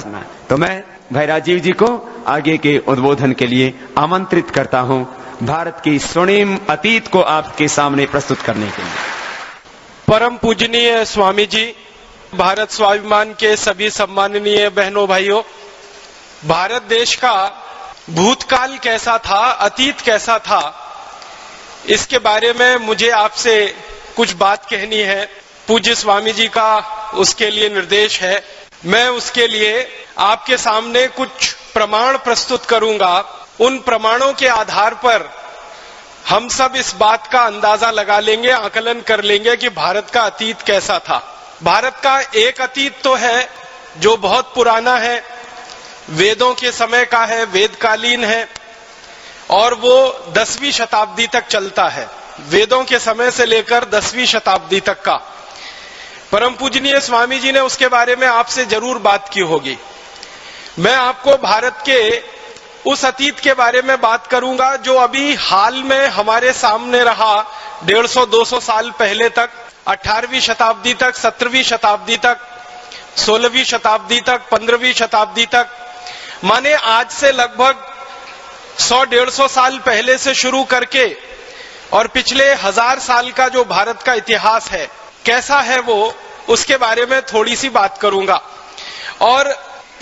करना है। तो मैं भाई राजीव जी को आगे के उद्बोधन के लिए आमंत्रित करता हूं, भारत की स्वर्णिम अतीत को आपके सामने प्रस्तुत करने के लिए। परम पूजनीय स्वामी जी, भारत स्वाभिमान के सभी सम्माननीय बहनों भाइयों, भारत देश का भूतकाल कैसा था, अतीत कैसा था, इसके बारे में मुझे आपसे कुछ बात कहनी है। पूज्य स्वामी जी का उसके लिए निर्देश है। मैं उसके लिए आपके सामने कुछ प्रमाण प्रस्तुत करूंगा। उन प्रमाणों के आधार पर हम सब इस बात का अंदाजा लगा लेंगे, आकलन कर लेंगे कि भारत का अतीत कैसा था। भारत का एक अतीत तो है जो बहुत पुराना है, वेदों के समय का है, वेदकालीन है, और वो 10वीं शताब्दी तक चलता है। वेदों के समय से लेकर 10वीं शताब्दी तक का। परम पूजनीय स्वामी जी ने उसके बारे में आपसे जरूर बात की होगी। मैं आपको भारत के उस अतीत के बारे में बात करूंगा जो अभी हाल में हमारे सामने रहा। 150-200 साल पहले तक, 18वीं शताब्दी तक, 17वीं शताब्दी तक, 16वीं शताब्दी तक, 15वीं शताब्दी तक, माने आज से लगभग 100-150 साल पहले से शुरू करके और पिछले 1000 साल का जो भारत का इतिहास है कैसा है वो, उसके बारे में थोड़ी सी बात करूंगा। और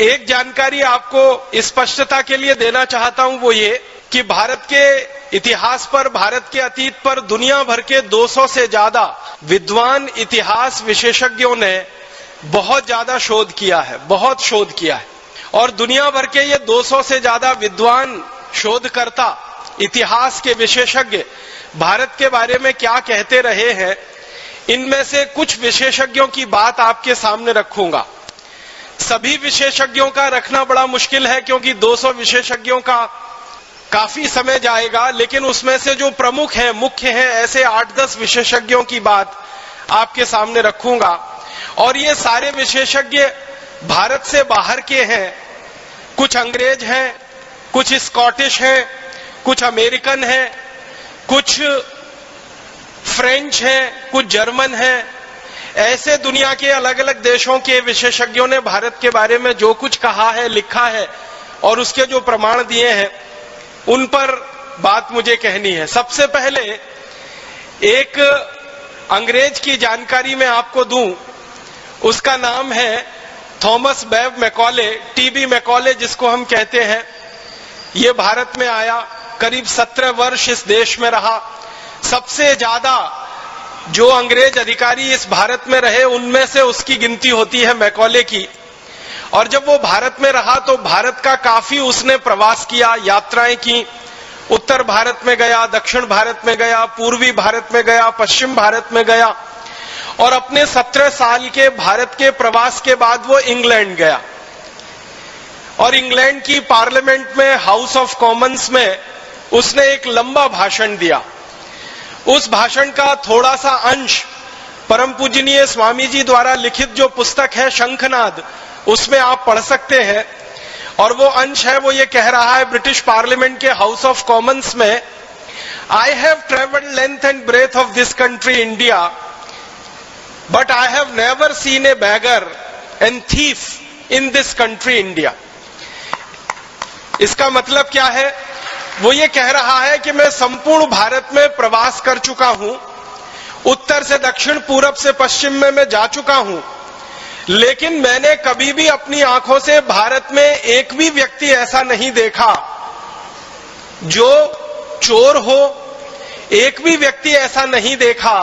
एक जानकारी आपको स्पष्टता के लिए देना चाहता हूं, वो ये कि भारत के इतिहास पर, भारत के अतीत पर दुनिया भर के 200 से ज्यादा विद्वान इतिहास विशेषज्ञों ने बहुत ज्यादा शोध किया है, बहुत शोध किया है। और दुनिया भर के ये 200 से ज्यादा विद्वान शोधकर्ता, इतिहास के विशेषज्ञ भारत के बारे में क्या कहते रहे हैं, इनमें से कुछ विशेषज्ञों की बात आपके सामने रखूंगा। सभी विशेषज्ञों का रखना बड़ा मुश्किल है क्योंकि 200 विशेषज्ञों का काफी समय जाएगा, लेकिन उसमें से जो प्रमुख हैं, मुख्य हैं, ऐसे 8-10 विशेषज्ञों की बात आपके सामने रखूंगा। और ये सारे विशेषज्ञ भारत से बाहर के हैं। कुछ अंग्रेज हैं, कुछ स्कॉटिश हैं, कुछ अमेरिकन हैं, कुछ फ्रेंच हैं, कुछ जर्मन हैं। ऐसे दुनिया के अलग अलग देशों के विशेषज्ञों ने भारत के बारे में जो कुछ कहा है, लिखा है और उसके जो प्रमाण दिए हैं, उन पर बात मुझे कहनी है। सबसे पहले एक अंग्रेज की जानकारी मैं आपको दूं। उसका नाम है थॉमस बेव मैकॉले, टीबी मैकॉले जिसको हम कहते हैं। ये भारत में आया, करीब 17 वर्ष इस देश में रहा। सबसे ज्यादा जो अंग्रेज अधिकारी इस भारत में रहे उनमें से उसकी गिनती होती है मैकॉले की। और जब वो भारत में रहा तो भारत का काफी उसने प्रवास किया, यात्राएं की। उत्तर भारत में गया, दक्षिण भारत में गया, पूर्वी भारत में गया, पश्चिम भारत में गया। और अपने 17 साल के भारत के प्रवास के बाद वो इंग्लैंड गया और इंग्लैंड की पार्लियामेंट में, हाउस ऑफ कॉमन्स में उसने एक लंबा भाषण दिया। उस भाषण का थोड़ा सा अंश परम पूजनीय स्वामी जी द्वारा लिखित जो पुस्तक है शंखनाद, उसमें आप पढ़ सकते हैं। और वो अंश है, वो ये कह रहा है ब्रिटिश पार्लियामेंट के हाउस ऑफ कॉमन्स में, I have travelled length and breadth of this country India, but I have never seen a beggar and thief in this country India. इसका मतलब क्या है? वो ये कह रहा है कि मैं संपूर्ण भारत में प्रवास कर चुका हूं, उत्तर से दक्षिण, पूरब से पश्चिम में मैं जा चुका हूं, लेकिन मैंने कभी भी अपनी आंखों से भारत में एक भी व्यक्ति ऐसा नहीं देखा जो चोर हो, एक भी व्यक्ति ऐसा नहीं देखा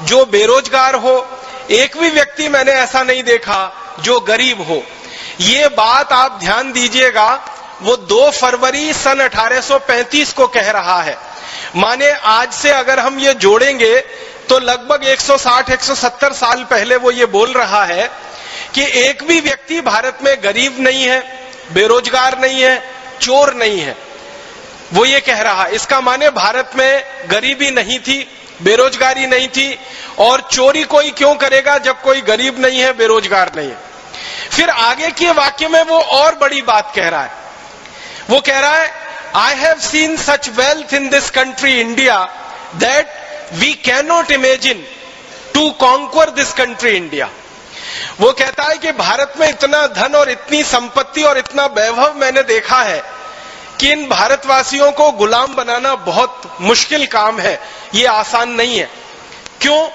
जो बेरोजगार हो, एक भी व्यक्ति मैंने ऐसा नहीं देखा जो गरीब हो। ये बात आप ध्यान दीजिएगा, वो 2 फरवरी सन 1835 को कह रहा है। माने आज से अगर हम ये जोड़ेंगे तो लगभग 160-170 साल पहले वो ये बोल रहा है कि एक भी व्यक्ति भारत में गरीब नहीं है, बेरोजगार नहीं है, चोर नहीं है। वो ये कह रहा है। इसका माने भारत में गरीबी नहीं थी, बेरोजगारी नहीं थी, और चोरी कोई क्यों करेगा जब कोई गरीब नहीं है, बेरोजगार नहीं है। फिर आगे के वाक्य में वो और बड़ी बात कह रहा है। वो कह रहा है, I have seen such wealth in this country India that we can not imagine to conquer this country India. वो कहता है कि भारत में इतना धन और इतनी संपत्ति और इतना वैभव मैंने देखा है कि इन भारतवासियों को गुलाम बनाना बहुत मुश्किल काम है, ये आसान नहीं है। क्यों?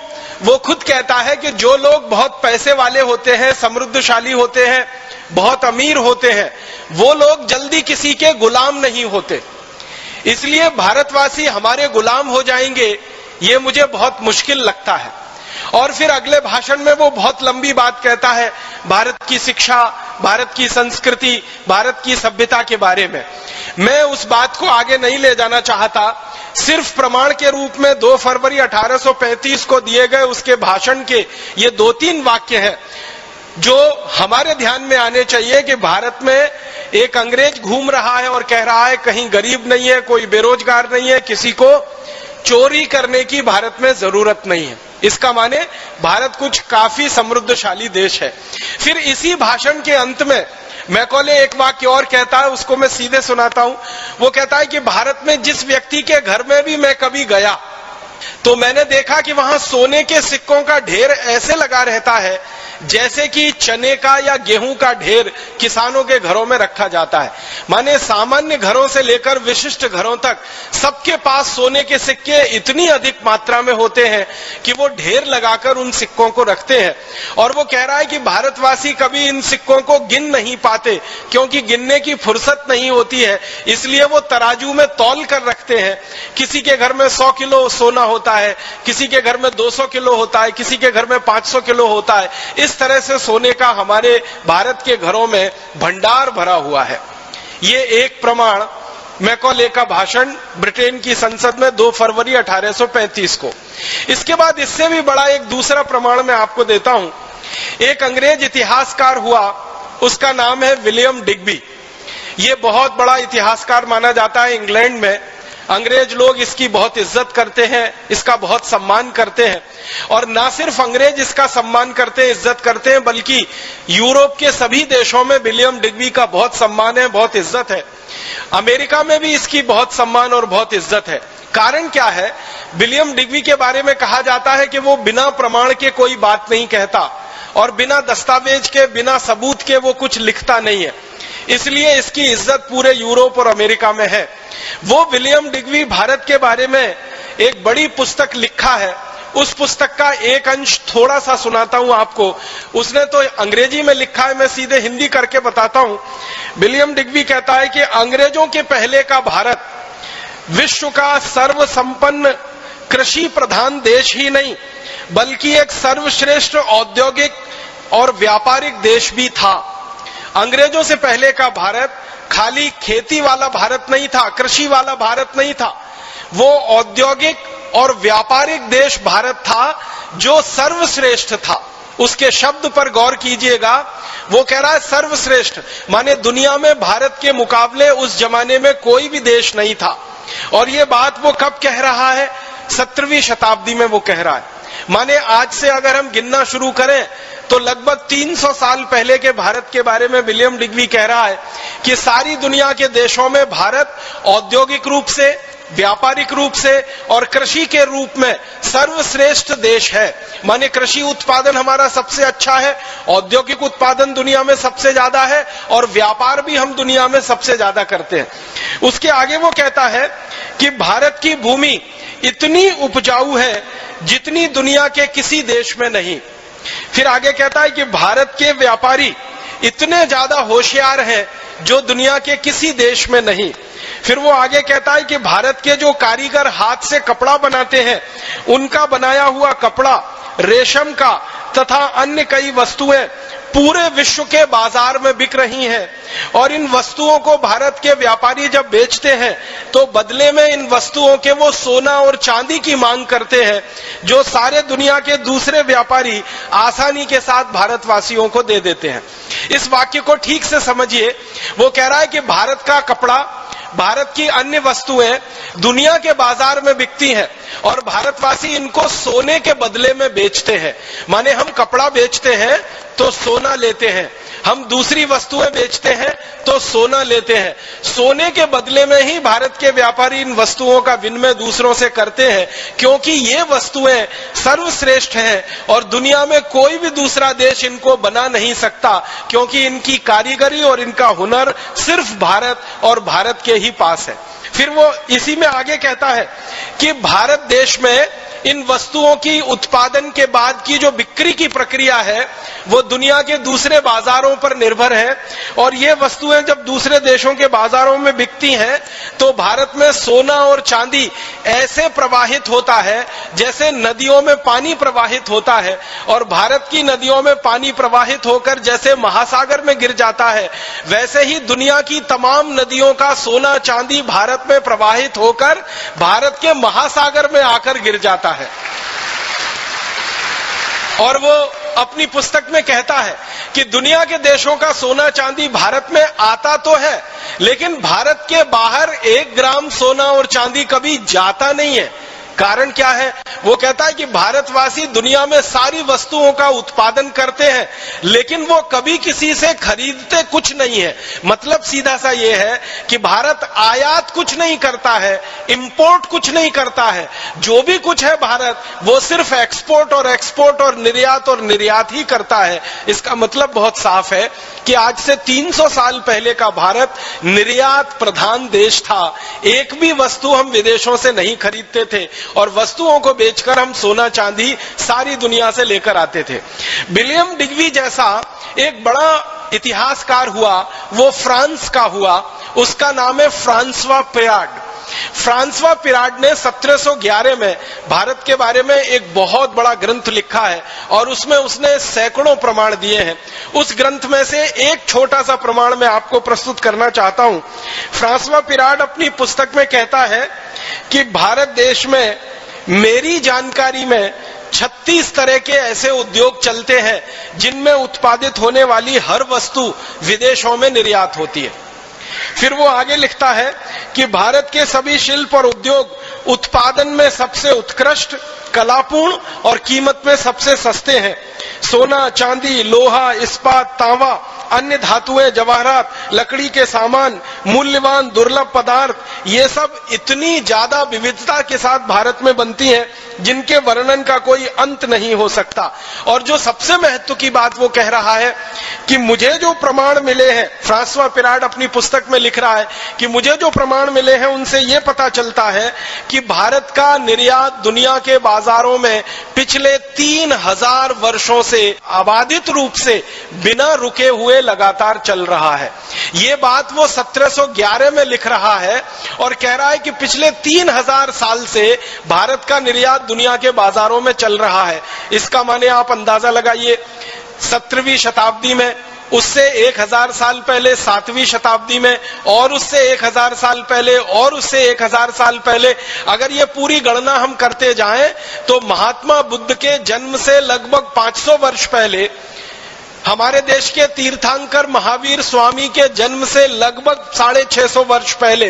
वो खुद कहता है कि जो लोग बहुत पैसे वाले होते हैं, समृद्धशाली होते हैं, बहुत अमीर होते हैं, वो लोग जल्दी किसी के गुलाम नहीं होते। इसलिए भारतवासी हमारे गुलाम हो जाएंगे, ये मुझे बहुत मुश्किल लगता है। और फिर अगले भाषण में वो बहुत लंबी बात कहता है भारत की शिक्षा, भारत की संस्कृति, भारत की सभ्यता के बारे में। मैं उस बात को आगे नहीं ले जाना चाहता, सिर्फ प्रमाण के रूप में 2 फरवरी 1835 को दिए गए उसके भाषण के ये 2-3 वाक्य हैं जो हमारे ध्यान में आने चाहिए कि भारत में एक अंग्रेज घूम रहा है और कह रहा है कहीं गरीब नहीं है, कोई बेरोजगार नहीं है, किसी को चोरी करने की भारत में जरूरत नहीं है। इसका माने भारत कुछ काफी समृद्धशाली देश है। फिर इसी भाषण के अंत में मैकॉले एक वाक्य और कहता है, उसको मैं सीधे सुनाता हूं। वो कहता है कि भारत में जिस व्यक्ति के घर में भी मैं कभी गया तो मैंने देखा कि वहां सोने के सिक्कों का ढेर ऐसे लगा रहता है जैसे कि चने का या गेहूं का ढेर किसानों के घरों में रखा जाता है। माने सामान्य घरों से लेकर विशिष्ट घरों तक सबके पास सोने के सिक्के इतनी अधिक मात्रा में होते हैं कि वो ढेर लगाकर उन सिक्कों को रखते हैं। और वो कह रहा है कि भारतवासी कभी इन सिक्कों को गिन नहीं पाते क्योंकि गिनने की फुर्सत नहीं होती है, इसलिए वो तराजू में तौल कर रखते हैं। किसी के घर में 100 किलो सोना होता है, किसी के घर में 200 किलो होता है, किसी के घर में 500 किलो होता है। इस तरह से सोने का हमारे भारत के घरों में भंडार भरा हुआ है। ये एक प्रमाण मैकॉले का भाषण ब्रिटेन की संसद में 2 फरवरी 1835 को। इसके बाद इससे भी बड़ा एक दूसरा प्रमाण मैं आपको देता हूं। एक अंग्रेज इतिहासकार हुआ, उसका नाम है विलियम डिग्बी। ये बहुत बड़ा इतिहासकार माना जाता है इंग्लैंड में। अंग्रेज लोग इसकी बहुत इज्जत करते हैं, इसका बहुत सम्मान करते हैं। और ना सिर्फ अंग्रेज इसका सम्मान करते हैं, इज्जत करते हैं, बल्कि यूरोप के सभी देशों में विलियम डिग्बी का बहुत सम्मान है, बहुत इज्जत है। अमेरिका में भी इसकी बहुत सम्मान और बहुत इज्जत है। कारण क्या है? विलियम डिग्बी के बारे में कहा जाता है कि वो बिना प्रमाण के कोई बात नहीं कहता और बिना दस्तावेज के, बिना सबूत के वो कुछ लिखता नहीं है, इसलिए इसकी इज्जत पूरे यूरोप और अमेरिका में है। वो विलियम डिग्बी भारत के बारे में एक बड़ी पुस्तक लिखा है। उस पुस्तक का एक अंश थोड़ा सा सुनाता हूं आपको। उसने तो अंग्रेजी में लिखा है, मैं सीधे हिंदी करके बताता हूं। विलियम डिग्बी कहता है कि अंग्रेजों के पहले का भारत विश्व का सर्वसंपन्न कृषि प्रधान देश ही नहीं बल्कि एक सर्वश्रेष्ठ औद्योगिक और व्यापारिक देश भी था। अंग्रेजों से पहले का भारत खाली खेती वाला भारत नहीं था, कृषि वाला भारत नहीं था, वो औद्योगिक और व्यापारिक देश भारत था जो सर्वश्रेष्ठ था। उसके शब्द पर गौर कीजिएगा, वो कह रहा है सर्वश्रेष्ठ, माने दुनिया में भारत के मुकाबले उस जमाने में कोई भी देश नहीं था। और ये बात वो कब कह रहा है? 17वीं शताब्दी में वो कह रहा है। माने आज से अगर हम गिनना शुरू करें तो लगभग 300 साल पहले के भारत के बारे में विलियम डिग्बी कह रहा है कि सारी दुनिया के देशों में भारत औद्योगिक रूप से, व्यापारिक रूप से और कृषि के रूप में सर्वश्रेष्ठ देश है। माने कृषि उत्पादन हमारा सबसे अच्छा है, औद्योगिक उत्पादन दुनिया में सबसे ज्यादा है और व्यापार भी हम दुनिया में सबसे ज्यादा करते हैं। उसके आगे वो कहता है कि भारत की भूमि इतनी उपजाऊ है जितनी दुनिया के किसी देश में नहीं। फिर आगे कहता है कि भारत के व्यापारी इतने ज्यादा होशियार हैं जो दुनिया के किसी देश में नहीं। फिर वो आगे कहता है कि भारत के जो कारीगर हाथ से कपड़ा बनाते हैं, उनका बनाया हुआ कपड़ा, रेशम का तथा अन्य कई वस्तुएं पूरे विश्व के बाजार में बिक रही हैं। और इन वस्तुओं को भारत के व्यापारी जब बेचते हैं तो बदले में इन वस्तुओं के वो सोना और चांदी की मांग करते हैं जो सारे दुनिया के दूसरे व्यापारी आसानी के साथ भारतवासियों को दे देते हैं। इस वाक्य को ठीक से समझिए। वो कह रहा है कि भारत का कपड़ा, भारत की अन्य वस्तुएं दुनिया के बाजार में बिकती हैं और भारतवासी इनको सोने के बदले में बेचते हैं। माने हम कपड़ा बेचते हैं तो सोना लेते हैं हम दूसरी वस्तुएं बेचते हैं तो सोना लेते हैं। सोने के बदले में ही भारत के व्यापारी इन वस्तुओं का विनिमय दूसरों से करते हैं, क्योंकि ये वस्तुएं सर्वश्रेष्ठ हैं और दुनिया में कोई भी दूसरा देश इनको बना नहीं सकता, क्योंकि इनकी कारीगरी और इनका हुनर सिर्फ भारत और भारत के ही पास है। फिर वो इसी में आगे कहता है कि भारत देश में इन वस्तुओं की उत्पादन के बाद की जो बिक्री की प्रक्रिया है वो दुनिया के दूसरे बाजारों पर निर्भर है, और ये वस्तुएं जब दूसरे देशों के बाजारों में बिकती हैं तो भारत में सोना और चांदी ऐसे प्रवाहित होता है जैसे नदियों में पानी प्रवाहित होता है, और भारत की नदियों में पानी प्रवाहित होकर जैसे महासागर में गिर जाता है, वैसे ही दुनिया की तमाम नदियों का सोना चांदी भारत में प्रवाहित होकर भारत के महासागर में आकर गिर जाता है। और वो अपनी पुस्तक में कहता है कि दुनिया के देशों का सोना चांदी भारत में आता तो है, लेकिन भारत के बाहर 1 ग्राम सोना और चांदी कभी जाता नहीं है। कारण क्या है? वो कहता है कि भारतवासी दुनिया में सारी वस्तुओं का उत्पादन करते हैं, लेकिन वो कभी किसी से खरीदते कुछ नहीं है। मतलब सीधा सा ये है कि भारत आयात कुछ नहीं करता है, इंपोर्ट कुछ नहीं करता है। जो भी कुछ है भारत, वो सिर्फ एक्सपोर्ट और निर्यात ही करता है। इसका मतलब बहुत साफ है कि आज से 300 साल पहले का भारत निर्यात प्रधान देश था। एक भी वस्तु हम विदेशों से नहीं खरीदते थे और वस्तुओं को बेचकर हम सोना चांदी सारी दुनिया से लेकर आते थे। विलियम डिग्वी जैसा एक बड़ा इतिहासकार हुआ, वो फ्रांस का हुआ। उसका नाम है फ्रांसवा पिराड। फ्रांसवा पिराड ने 1711 में भारत के बारे में एक बहुत बड़ा ग्रंथ लिखा है और उसमें उसने सैकड़ों प्रमाण दिए हैं। उस ग्रंथ में से एक छोटा सा प्रमाण मैं आपको प्रस्तुत करना चाहता हूं। फ्रांसवा पिराड अपनी पुस्तक में कहता है कि भारत देश में मेरी जानकारी में 36 तरह के ऐसे उद्योग चलते हैं जिनमें उत्पादित होने वाली हर वस्तु विदेशों में निर्यात होती है। फिर वो आगे लिखता है कि भारत के सभी शिल्प और उद्योग उत्पादन में सबसे उत्कृष्ट, कलापूर्ण और कीमत में सबसे सस्ते हैं। सोना, चांदी, लोहा, इस्पात, तांबा, अन्य धातुएं, जवाहरात, लकड़ी के सामान, मूल्यवान दुर्लभ पदार्थ, ये सब इतनी ज्यादा विविधता के साथ भारत में बनती हैं जिनके वर्णन का कोई अंत नहीं हो सकता। और जो सबसे महत्व की बात वो कह रहा है कि मुझे जो प्रमाण मिले हैं, फ्रांसवा पिराड अपनी पुस्तक में लिख रहा है कि मुझे जो प्रमाण मिले हैं उनसे ये पता चलता है कि भारत का निर्यात दुनिया के बाजारों में पिछले 3000 वर्षों से अबाधित रूप से बिना रुके हुए लगातार चल रहा है। ये बात वो 1711 में लिख रहा है और कह रहा है कि पिछले 3000 साल से भारत का निर्यात दुनिया के बाजारों में चल रहा है। इसका माने आप अंदाजा लगाइए, 17वीं शताब्दी में, उससे 1000 साल पहले 7वीं शताब्दी में, और उससे 1000 साल पहले, और उससे 1000 साल पहले, अगर ये पूरी गणना हम करते जाएं तो महात्मा बुद्ध के जन्म से लगभग 500 वर्ष पहले, हमारे देश के तीर्थंकर महावीर स्वामी के जन्म से लगभग 650 वर्ष पहले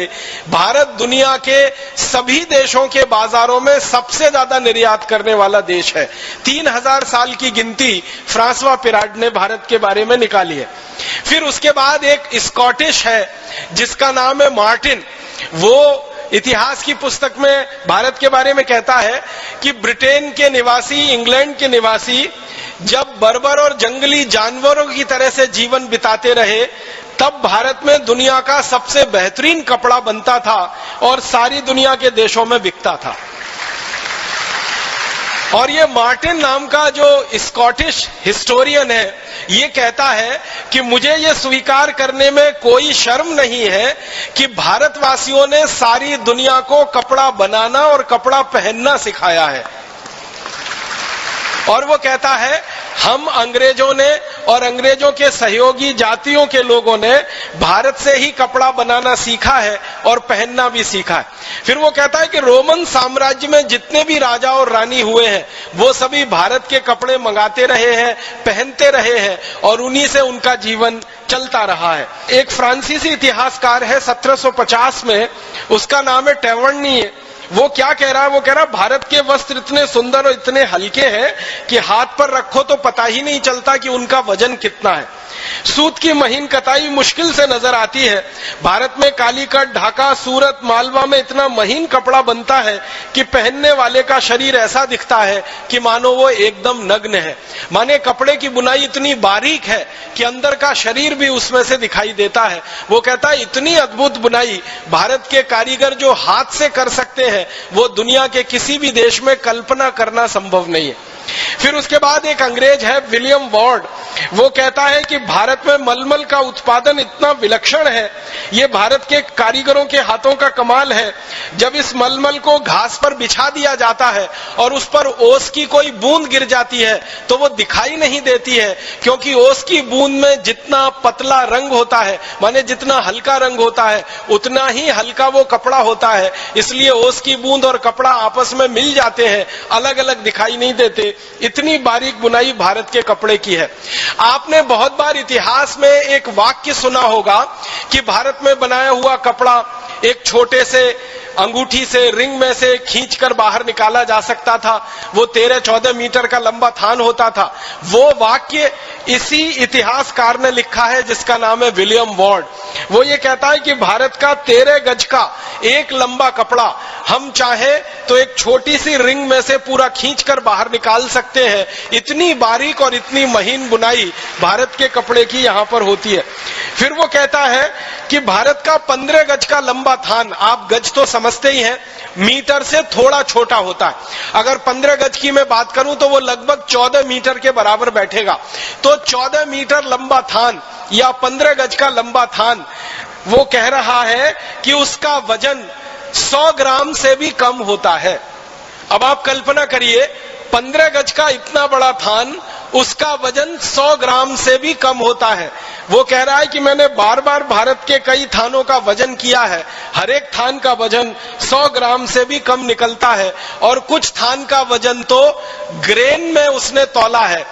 भारत दुनिया के सभी देशों के बाजारों में सबसे ज्यादा निर्यात करने वाला देश है। 3000 साल की गिनती फ्रांसवा पिराड ने भारत के बारे में निकाली है। फिर उसके बाद एक स्कॉटिश है जिसका नाम है मार्टिन। वो इतिहास की पुस्तक में भारत के बारे में कहता है कि ब्रिटेन के निवासी, इंग्लैंड के निवासी जब बर्बर और जंगली जानवरों की तरह से जीवन बिताते रहे, तब भारत में दुनिया का सबसे बेहतरीन कपड़ा बनता था और सारी दुनिया के देशों में बिकता था। और ये मार्टिन नाम का जो स्कॉटिश हिस्टोरियन है, ये कहता है कि मुझे ये स्वीकार करने में कोई शर्म नहीं है कि भारतवासियों ने सारी दुनिया को कपड़ा बनाना और कपड़ा पहनना सिखाया है। और वो कहता है हम अंग्रेजों ने और अंग्रेजों के सहयोगी जातियों के लोगों ने भारत से ही कपड़ा बनाना सीखा है और पहनना भी सीखा है। फिर वो कहता है कि रोमन साम्राज्य में जितने भी राजा और रानी हुए हैं वो सभी भारत के कपड़े मंगाते रहे हैं, पहनते रहे हैं और उन्हीं से उनका जीवन चलता रहा है। एक फ्रांसीसी इतिहासकार है 1750 में, उसका नाम है टेवर्नी। वो क्या कह रहा है? वो कह रहा है भारत के वस्त्र इतने सुंदर और इतने हल्के हैं कि हाथ पर रखो तो पता ही नहीं चलता कि उनका वजन कितना है। सूत की महीन कताई मुश्किल से नजर आती है। भारत में कालीकट, ढाका, सूरत, मालवा में इतना महीन कपड़ा बनता है कि पहनने वाले का शरीर ऐसा दिखता है कि मानो वो एकदम नग्न है। माने कपड़े की बुनाई इतनी बारीक है कि अंदर का शरीर भी उसमें से दिखाई देता है। वो कहता है इतनी अद्भुत बुनाई भारत के कारीगर जो हाथ से कर सकते हैं वो दुनिया के किसी भी देश में कल्पना करना संभव नहीं है। फिर उसके बाद एक अंग्रेज है विलियम वॉर्ड, वो कहता है कि भारत में मलमल का उत्पादन इतना विलक्षण है, ये भारत के कारीगरों के हाथों का कमाल है। जब इस मलमल को घास पर बिछा दिया जाता है और उस पर ओस की कोई बूंद गिर जाती है तो वो दिखाई नहीं देती है, क्योंकि ओस की बूंद में जितना पतला रंग होता है, माने जितना हल्का रंग होता है, उतना ही हल्का वो कपड़ा होता है। इसलिए ओस की बूंद और कपड़ा आपस में मिल जाते हैं, अलग अलग दिखाई नहीं देते। इतनी बारीक बुनाई भारत के कपड़े की है। आपने बहुत बार इतिहास में एक वाक्य सुना होगा कि भारत में बनाया हुआ कपड़ा एक छोटे से अंगूठी से, रिंग में से खींचकर बाहर निकाला जा सकता था। वो 13-14 मीटर का लंबा थान होता था। वो वाक्य इसी इतिहासकार ने लिखा है जिसका नाम है विलियम वॉर्ड। वो ये कहता है कि भारत का 13 गज का एक लंबा कपड़ा हम चाहे तो एक छोटी सी रिंग में से पूरा खींचकर बाहर निकाल सकते हैं। इतनी बारीक और इतनी महीन बुनाई भारत के कपड़े की यहां पर होती है। फिर वो कहता है कि भारत का 15 गज का लंबा थान, आप गज तो समझते ही हैं, मीटर से थोड़ा छोटा होता है। अगर 15 गज की मैं बात करूं तो वो लगभग 14 मीटर के बराबर बैठेगा। तो 14 मीटर लंबा थान या 15 गज का लंबा थान, वो कह रहा है कि उसका वजन 100 ग्राम से भी कम होता है। अब आप कल्पना करिए, 15 गज का इतना बड़ा थान, उसका वजन 100 ग्राम से भी कम होता है। वो कह रहा है कि मैंने बार बार भारत के कई थानों का वजन किया है, हर एक थान का वजन 100 ग्राम से भी कम निकलता है। और कुछ थान का वजन तो ग्रेन में उसने तौला है।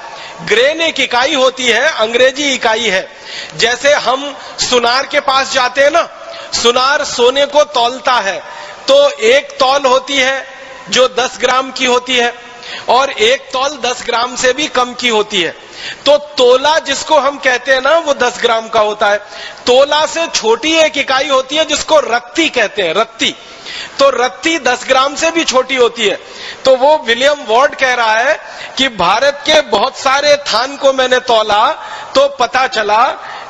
ग्रेन एक इकाई होती है, अंग्रेजी इकाई है। जैसे हम सुनार के पास जाते हैं ना, सुनार सोने को तौलता है, तो एक तौल होती है जो 10 ग्राम की होती है और एक तौल 10 ग्राम से भी कम की होती है। तो तोला जिसको हम कहते हैं ना, वो 10 ग्राम का होता है। तोला से छोटी एक इकाई होती है जिसको रत्ती कहते हैं, रत्ती। तो रत्ती 10 ग्राम से भी छोटी होती है। तो वो विलियम वॉर्ड कह रहा है कि भारत के बहुत सारे थान को मैंने तौला तो पता चला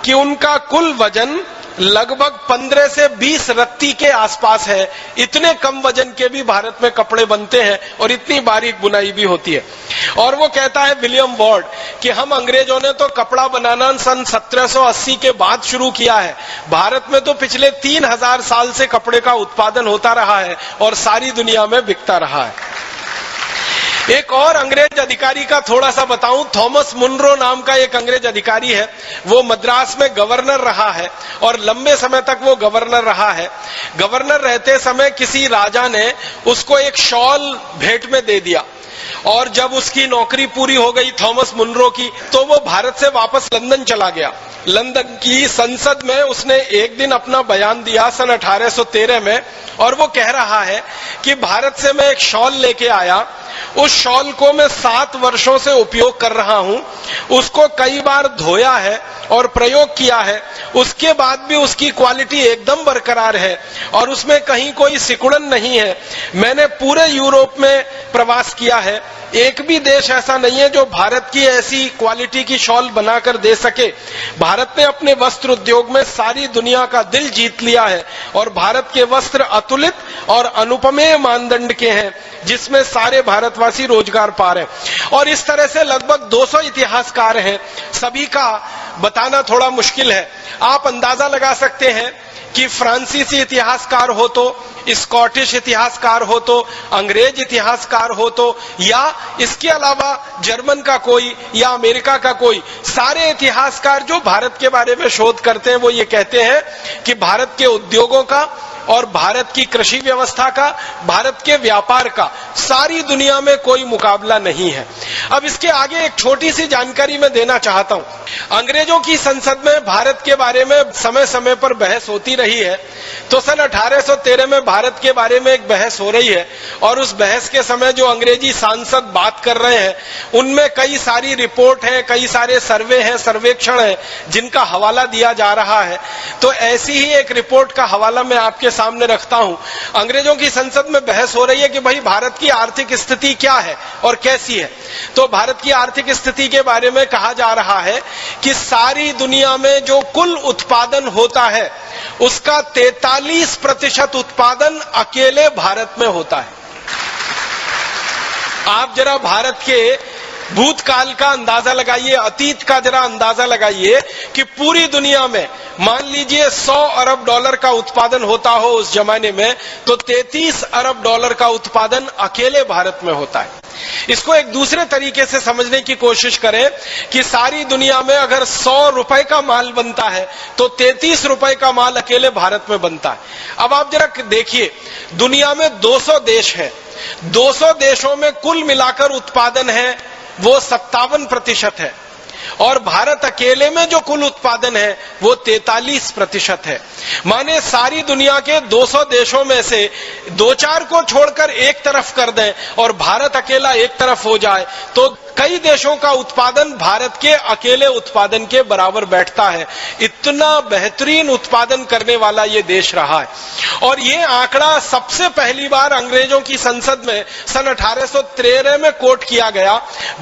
कि उनका कुल वजन लगभग 15 से 20 रत्ती के आसपास है। इतने कम वजन के भी भारत में कपड़े बनते हैं और इतनी बारीक बुनाई भी होती है। और वो कहता है विलियम वॉर्ड कि हम अंग्रेजों ने तो कपड़ा बनाना सन 1780 के बाद शुरू किया है। भारत में तो पिछले 3000 साल से कपड़े का उत्पादन होता रहा है और सारी दुनिया में बिकता रहा है। एक और अंग्रेज अधिकारी का थोड़ा सा बताऊं, थॉमस मुनरो नाम का एक अंग्रेज अधिकारी है। वो मद्रास में गवर्नर रहा है और लंबे समय तक वो गवर्नर रहा है। गवर्नर रहते समय किसी राजा ने उसको एक शॉल भेंट में दे दिया और जब उसकी नौकरी पूरी हो गई थॉमस मुनरो की, तो वो भारत से वापस लंदन चला गया। लंदन की संसद में उसने एक दिन अपना बयान दिया सन 1813 में, और वो कह रहा है कि भारत से मैं एक शॉल लेके आया, उस शॉल को मैं 7 वर्षों से उपयोग कर रहा हूं, उसको कई बार धोया है और प्रयोग किया है, उसके बाद भी उसकी क्वालिटी एकदम बरकरार है और उसमें कहीं कोई सिकुड़न नहीं है। मैंने पूरे यूरोप में प्रवास किया है, एक भी देश ऐसा नहीं है जो भारत की ऐसी क्वालिटी की शॉल बनाकर दे सके। भारत ने अपने वस्त्र उद्योग में सारी दुनिया का दिल जीत लिया है और भारत के वस्त्र अतुलित और अनुपमेय मानदंड के हैं, जिसमें सारे भारतवासी रोजगार पा रहे हैं। और इस तरह से लगभग 200 इतिहासकार हैं, सभी का बताना थोड़ा मुश्किल है। आप अंदाजा लगा सकते हैं कि फ्रांसीसी इतिहासकार हो तो, स्कॉटिश इतिहासकार हो तो, अंग्रेज इतिहासकार हो तो, या इसके अलावा जर्मन का कोई या अमेरिका का कोई, सारे इतिहासकार जो भारत के बारे में शोध करते हैं वो ये कहते हैं कि भारत के उद्योगों का और भारत की कृषि व्यवस्था का, भारत के व्यापार का सारी दुनिया में कोई मुकाबला नहीं है। अब इसके आगे एक छोटी सी जानकारी मैं देना चाहता हूं। अंग्रेजों की संसद में भारत के बारे में समय समय पर बहस होती रही है। तो सन 1813 में भारत के बारे में एक बहस हो रही है और उस बहस के समय जो अंग्रेजी सांसद बात कर रहे हैं उनमें कई सारी रिपोर्ट है, कई सारे सर्वे हैं, सर्वेक्षण है जिनका हवाला दिया जा रहा है। तो ऐसी ही एक रिपोर्ट का हवाला मैं आपके सामने रखता हूं। अंग्रेजों की संसद में बहस हो रही है कि भाई भारत की आर्थिक स्थिति क्या है और कैसी है। तो भारत की आर्थिक स्थिति के बारे में कहा जा रहा है कि सारी दुनिया में जो कुल उत्पादन होता है उसका 43% उत्पादन अकेले भारत में होता है। आप जरा भारत के भूतकाल का अंदाजा लगाइए, अतीत का जरा अंदाजा लगाइए कि पूरी दुनिया में मान लीजिए 100 अरब डॉलर का उत्पादन होता हो उस जमाने में, तो 33 अरब डॉलर का उत्पादन अकेले भारत में होता है। इसको एक दूसरे तरीके से समझने की कोशिश करें कि सारी दुनिया में अगर 100 रुपए का माल बनता है तो 33 रुपए का माल अकेले भारत में बनता है। अब आप जरा देखिए, दुनिया में 200 देश हैं, 200 देशों में कुल मिलाकर उत्पादन है वो 57% है और भारत अकेले में जो कुल उत्पादन है वो 43% है। माने सारी दुनिया के 200 देशों में से 2-4 को छोड़कर एक तरफ कर दें और भारत अकेला एक तरफ हो जाए तो कई देशों का उत्पादन भारत के अकेले उत्पादन के बराबर बैठता है। इतना बेहतरीन उत्पादन करने वाला ये देश रहा है। और ये आंकड़ा सबसे पहली बार अंग्रेजों की संसद में सन 1813 में कोट किया गया।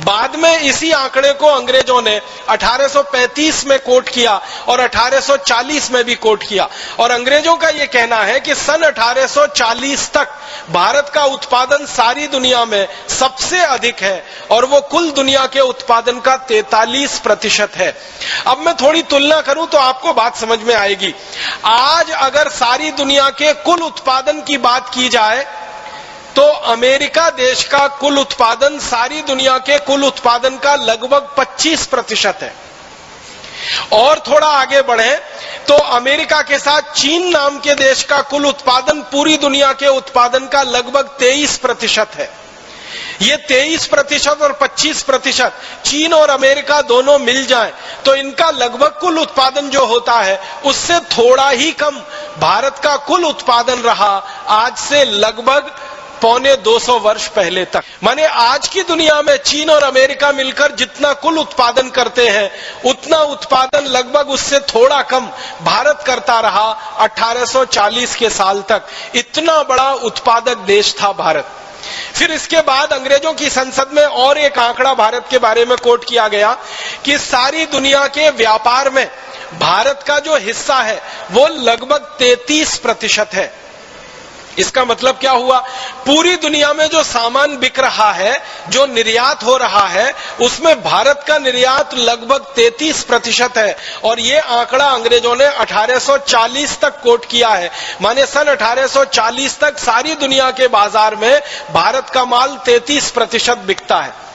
बाद में इसी आंकड़े को अंग्रेजों ने 1835 में कोट किया और 1840 में भी कोट किया। और अंग्रेजों का ये कहना है कि सन 1840 तक भारत का उत्पादन सारी दुनिया में सबसे अधिक है और वो कुल दुनिया के उत्पादन का 43% है। अब मैं थोड़ी तुलना करूं तो आपको बात समझ में आएगी। आज अगर सारी दुनिया के कुल उत्पादन की बात की जाए तो अमेरिका देश का कुल उत्पादन सारी दुनिया के कुल उत्पादन का लगभग 25% है। और थोड़ा आगे बढ़े तो अमेरिका के साथ चीन नाम के देश का कुल उत्पादन पूरी दुनिया के उत्पादन का लगभग 23% है। ये 23% और 25% चीन और अमेरिका दोनों मिल जाएं तो इनका लगभग कुल उत्पादन जो होता है उससे थोड़ा ही कम भारत का कुल उत्पादन रहा आज से लगभग 250 वर्ष पहले तक। माने आज की दुनिया में चीन और अमेरिका मिलकर जितना कुल उत्पादन करते हैं उतना उत्पादन लगभग उससे थोड़ा कम भारत करता रहा 1840 के साल तक। इतना बड़ा उत्पादक देश था भारत। फिर इसके बाद अंग्रेजों की संसद में और एक आंकड़ा भारत के बारे में कोट किया गया कि सारी दुनिया के व्यापार में भारत का जो हिस्सा है वो लगभग 33% है। इसका मतलब क्या हुआ? पूरी दुनिया में जो सामान बिक रहा है, जो निर्यात हो रहा है, उसमें भारत का निर्यात लगभग 33% है। और ये आंकड़ा अंग्रेजों ने 1840 तक कोट किया है। माने सन 1840 तक सारी दुनिया के बाजार में भारत का माल 33% बिकता है।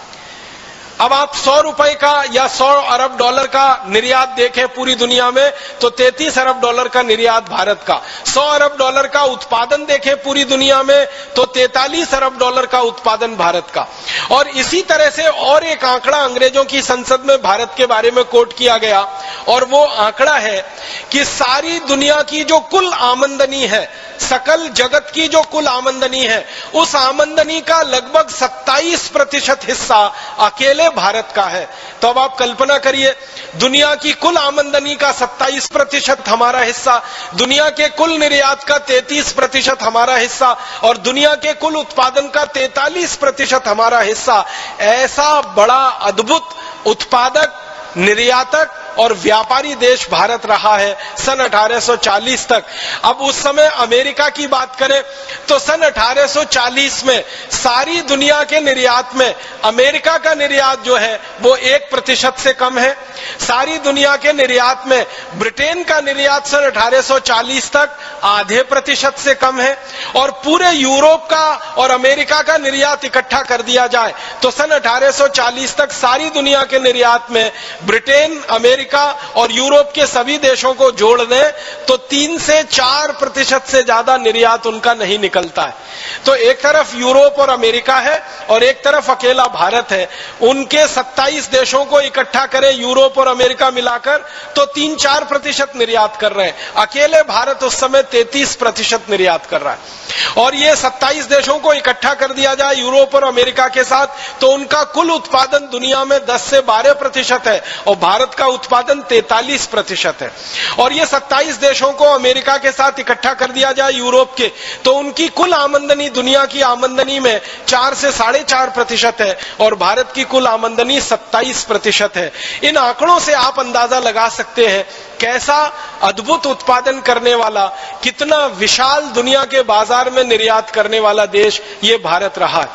अब आप 100 रुपए का या 100 अरब डॉलर का निर्यात देखें पूरी दुनिया में तो 33 अरब डॉलर का निर्यात भारत का। 100 अरब डॉलर का उत्पादन देखें पूरी दुनिया में तो 43 अरब डॉलर का उत्पादन भारत का। और इसी तरह से और एक आंकड़ा अंग्रेजों की संसद में भारत के बारे में कोट किया गया और वो आंकड़ा है कि सारी दुनिया की जो कुल आमदनी है, सकल जगत की जो कुल आमदनी है, उस आमदनी का लगभग 27% हिस्सा अकेले भारत का है। तो अब आप कल्पना करिए, दुनिया की कुल आमदनी का 27% हमारा हिस्सा, दुनिया के कुल निर्यात का 33% हमारा हिस्सा और दुनिया के कुल उत्पादन का 43% हमारा हिस्सा। ऐसा बड़ा अद्भुत उत्पादक, निर्यातक और व्यापारी देश भारत रहा है सन 1840 तक। अब उस समय अमेरिका की बात करें तो सन 1840 में सारी दुनिया के निर्यात में अमेरिका का निर्यात जो है वो 1% से कम है। सारी दुनिया के निर्यात में ब्रिटेन का निर्यात सन 1840 तक आधे % से कम है। और पूरे यूरोप का और अमेरिका का निर्यात इकट्ठा कर दिया जाए तो सन 1840 तक सारी दुनिया के निर्यात में ब्रिटेन, अमेरिका अमेरिका और यूरोप के सभी देशों को जोड़ दें तो 3 से 4% से ज्यादा निर्यात उनका नहीं निकलता है। तो एक तरफ यूरोप और अमेरिका है और एक तरफ अकेला भारत है। उनके 27 देशों को इकट्ठा करें यूरोप और अमेरिका मिलाकर तो 3-4% निर्यात कर रहे हैं। अकेले भारत उस समय 33% निर्यात कर रहा है। और ये 27 देशों को इकट्ठा कर दिया जाए यूरोप और अमेरिका के साथ तो उनका कुल उत्पादन दुनिया में 10 से 12% है और भारत का उत्पादन 43% है। और ये 27 देशों को अमेरिका के साथ इकट्ठा कर दिया जाए यूरोप के तो उनकी कुल आमदनी दुनिया की आमदनी में 4 से 4.5% है और भारत की कुल आमदनी 27% है। इन आंकड़ों से आप अंदाजा लगा सकते हैं कैसा अद्भुत उत्पादन करने वाला, कितना विशाल दुनिया के बाजार में निर्यात करने वाला देश ये भारत रहा है।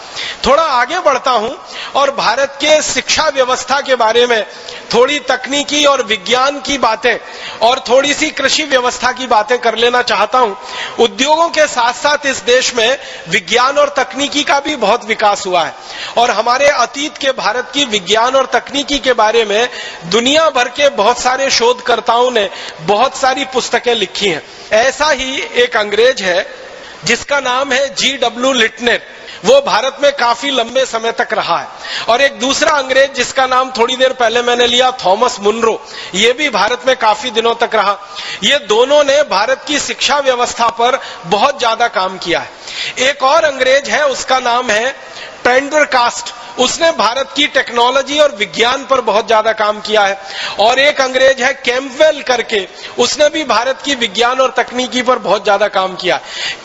थोड़ा आगे बढ़ता हूं और भारत के शिक्षा व्यवस्था के बारे में थोड़ी तकनीकी और विज्ञान की बातें और थोड़ी सी कृषि व्यवस्था की बातें कर लेना चाहता हूं। उद्योगों के साथ साथ इस देश में विज्ञान और तकनीकी का भी बहुत विकास हुआ है और हमारे अतीत के भारत की विज्ञान और तकनीकी के बारे में दुनिया भर के बहुत सारे शोधकर्ताओं ने बहुत सारी पुस्तकें लिखी हैं। ऐसा ही एक अंग्रेज है जिसका नाम है G.W. लिटनर, वो भारत में काफी लंबे समय तक रहा है। और एक दूसरा अंग्रेज जिसका नाम थोड़ी देर पहले मैंने लिया, थॉमस मुनरो, ये भी भारत में काफी दिनों तक रहा। ये दोनों ने भारत की शिक्षा व्यवस्था पर बहुत ज्यादा काम किया है। एक और अंग्रेज है, उसका नाम है पेंडरकास्ट, उसने भारत की टेक्नोलॉजी और विज्ञान पर बहुत ज्यादा काम किया है। और एक अंग्रेज है कैम्पबेल करके, उसने भी भारत की विज्ञान और तकनीकी पर बहुत ज्यादा काम किया।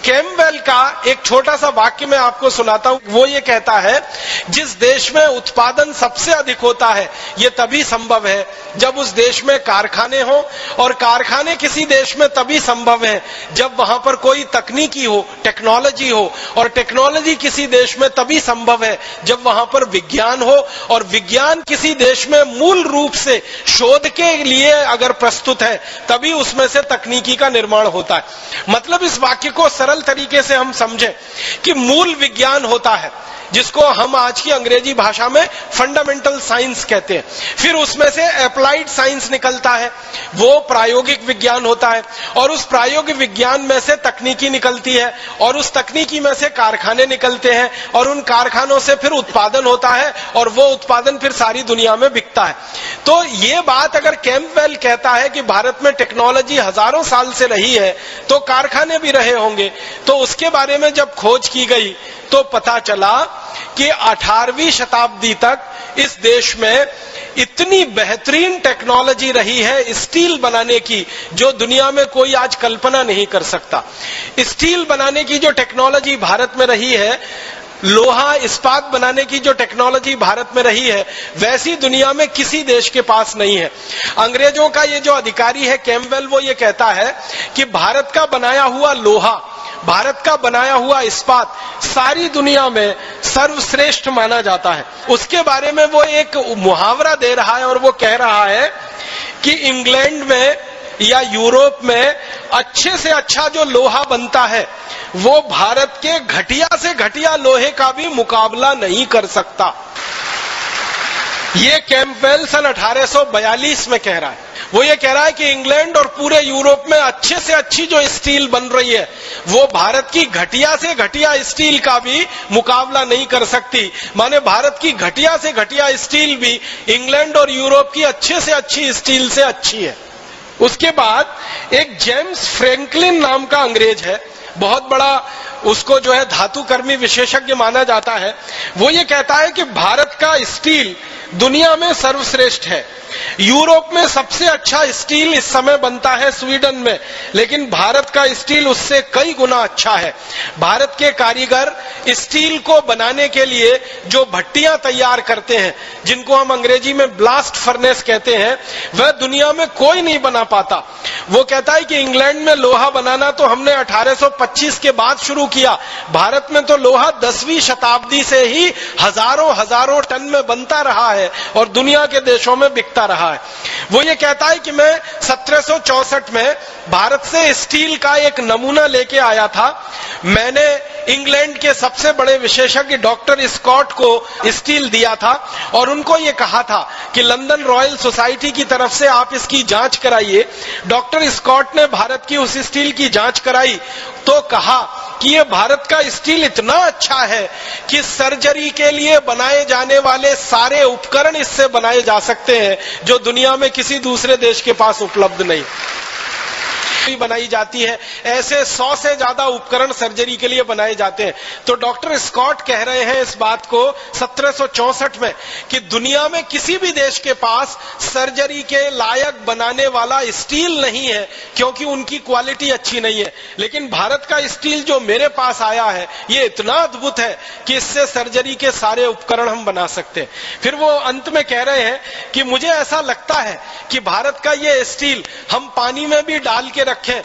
कैम्पबेल का एक छोटा सा वाक्य मैं आपको सुनाता हूं। वो ये कहता है, जिस देश में उत्पादन सबसे अधिक होता है ये तभी संभव है जब उस देश में कारखाने हो, और कारखाने किसी देश में तभी संभव है जब वहां पर कोई तकनीकी हो, टेक्नोलॉजी हो, और टेक्नोलॉजी किसी देश में तभी संभव है जब वहां पर विज्ञान हो, और विज्ञान किसी देश में मूल रूप से शोध के लिए अगर प्रस्तुत है तभी उसमें से तकनीकी का निर्माण होता है। मतलब इस वाक्य को सरल तरीके से हम समझें कि मूल विज्ञान होता है जिसको हम आज की अंग्रेजी भाषा में फंडामेंटल साइंस कहते हैं, फिर उसमें से अप्लाइड साइंस निकलता है, वो प्रायोगिक विज्ञान होता है, और उस प्रायोगिक विज्ञान में से तकनीकी निकलती है, और उस तकनीकी में से कारखाने निकलते हैं, और उन कारखानों से फिर उत्पादन होता है, और वो उत्पादन फिर सारी दुनिया में बिकता है। तो ये बात अगर कैम्पबेल कहता है कि भारत में टेक्नोलॉजी हजारों साल से रही है तो कारखाने भी रहे होंगे, तो उसके बारे में जब खोज की गई तो पता चला कि 18वीं शताब्दी तक इस देश में इतनी बेहतरीन टेक्नोलॉजी रही है स्टील बनाने की जो दुनिया में कोई आज कल्पना नहीं कर सकता। स्टील बनाने की जो टेक्नोलॉजी भारत में रही है, लोहा इस्पात बनाने की जो टेक्नोलॉजी भारत में रही है, वैसी दुनिया में किसी देश के पास नहीं है। अंग्रेजों का ये जो अधिकारी है कैम्पबेल, वो ये कहता है कि भारत का बनाया हुआ लोहा, भारत का बनाया हुआ इस्पात सारी दुनिया में सर्वश्रेष्ठ माना जाता है। उसके बारे में वो एक मुहावरा दे रहा है और वो कह रहा है कि इंग्लैंड में या यूरोप में अच्छे से अच्छा जो लोहा बनता है वो भारत के घटिया से घटिया लोहे का भी मुकाबला नहीं कर सकता। ये कैम्पबेल सन 1842 में कह रहा है। वो ये कह रहा है कि इंग्लैंड और पूरे यूरोप में अच्छे से अच्छी जो स्टील बन रही है वो भारत की घटिया से घटिया स्टील का भी मुकाबला नहीं कर सकती। माने भारत की घटिया से घटिया स्टील भी इंग्लैंड और यूरोप की अच्छे से अच्छी स्टील से अच्छी है। उसके बाद एक जेम्स फ्रैंकलिन नाम का अंग्रेज है, बहुत बड़ा उसको जो है धातुकर्मी विशेषज्ञ माना जाता है। वो ये कहता है कि भारत का स्टील दुनिया में सर्वश्रेष्ठ है। यूरोप में सबसे अच्छा स्टील इस समय बनता है स्वीडन में, लेकिन भारत का स्टील उससे कई गुना अच्छा है। भारत के कारीगर स्टील को बनाने के लिए जो भट्टियां तैयार करते हैं, जिनको हम अंग्रेजी में ब्लास्ट फर्नेस कहते हैं, वह दुनिया में कोई नहीं बना पाता। वो कहता है कि इंग्लैंड में लोहा बनाना तो हमने 1925 के बाद शुरू किया। भारत में तो लोहा 10वीं शताब्दी से ही हजारों टन में बनता रहा है और दुनिया के देशों में बिकता रहा है। वो ये कहता है कि मैं 1764 में भारत से स्टील का एक नमूना लेके आया था। मैंने इंग्लैंड के सबसे बड़े विशेषज्ञ डॉक्टर स्कॉट को स्टील दिया था और उनको ये कहा था कि लंदन रॉयल सोसाइटी की तरफ से आप इसकी जांच कराइए। डॉक्टर स्कॉट ने भारत की उस स्टील की जांच कराई तो कहा कि ये भारत का स्टील इतना अच्छा है कि सर्जरी के लिए बनाए जाने वाले सारे उपकरण इससे बनाए जा सकते हैं जो दुनिया में किसी दूसरे देश के पास उपलब्ध नहीं बनाई जाती है। ऐसे 100 से ज्यादा उपकरण सर्जरी के लिए बनाए जाते हैं। तो डॉक्टर स्कॉट कह रहे हैं इस बात को 1764 में कि दुनिया में किसी भी देश के पास सर्जरी के लायक बनाने वाला स्टील नहीं है क्योंकि उनकी क्वालिटी अच्छी नहीं है, लेकिन भारत का स्टील जो मेरे पास आया है ये इतना अद्भुत है कि इससे सर्जरी के सारे उपकरण हम बना सकते हैं। फिर वो अंत में कह रहे हैं कि मुझे ऐसा लगता है कि भारत का ये स्टील हम पानी में भी डाल के रखें